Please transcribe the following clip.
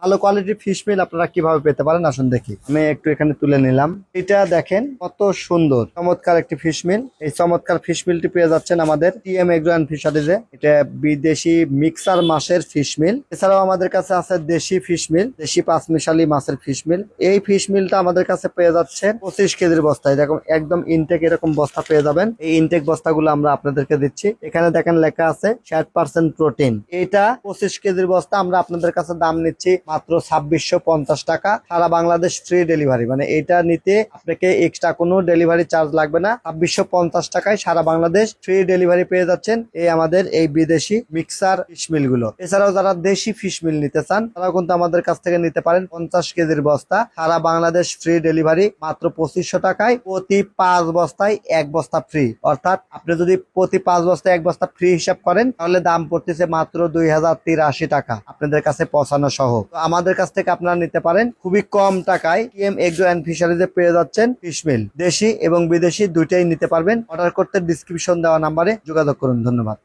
ভালো কোয়ালিটির fish meal আপনারা কিভাবে পেতে পারেন আসুন দেখি। আমি একটু এখানে তুলে নিলাম। এটা দেখেন কত সুন্দর চমৎকার একটি ফিশ মিল। এই চমৎকার ফিশ মিলটি পেয়ে যাচ্ছেন আমাদের টিএম এগ্রো অ্যান্ড ফিশারিজে। এটা বিদেশি মিক্সার মাছের ফিশ মিল। এছাড়াও আমাদের কাছে আছে দেশি ফিশ মিল, দেশি পাঁচমিশালি মাছের ফিশ মিল। এই ফিশ মিলটা আমাদের কাছে পেয়ে যাচ্ছে 25 কেজির বস্তায়। দেখুন একদম ইনটেক এরকম বস্তা পেয়ে যাবেন। এই ইনটেক বস্তাগুলো আমরা আপনাদেরকে দিচ্ছি। এখানে দেখেন লেখা আছে 60% প্রোটিন। এটা 25 কেজির বস্তা আমরা আপনাদের কাছে দাম নিচ্ছি মাত্র 2650 টাকা। সারা বাংলাদেশ ফ্রি ডেলিভারি, মানে এটা নিতে আপনাকে এক্সট্রা কোনো ডেলিভারি চার্জ লাগবে না। 2650 টাকায় সারা বাংলাদেশ ফ্রি ডেলিভারি পেয়ে যাচ্ছেন এই আমাদের এই বিদেশি মিক্সার ফিশ মিল গুলো। এছাড়াও যারা দেশি ফিশ মিল নিতে চান তারাও কিন্তু আমাদের কাছ থেকে নিতে পারেন। 50 কেজির বস্তা, সারা বাংলাদেশ ফ্রি ডেলিভারি মাত্র 2500 টাকায়। প্রতি 5 বস্তায় 1 বস্তা ফ্রি, অর্থাৎ আপনি যদি প্রতি 5 বস্তায় 1 বস্তা ফ্রি হিসাব করেন তাহলে দাম পড়তেছে মাত্র 2083 টাকা আপনাদের কাছে পৌঁছানো সহ। তো আমাদের কাছ থেকে আপনারা নিতে পারেন খুবই কম টাকায়। টিএম এগ্রো অ্যান্ড ফিশারিজে পেয়ে যাচ্ছেন ফিশ মিল। দেশি এবং বিদেশি দুইটাই নিতে পারবেন। অর্ডার করতে ডিসক্রিপশন দেওয়া নাম্বারে যোগাযোগ করুন। ধন্যবাদ।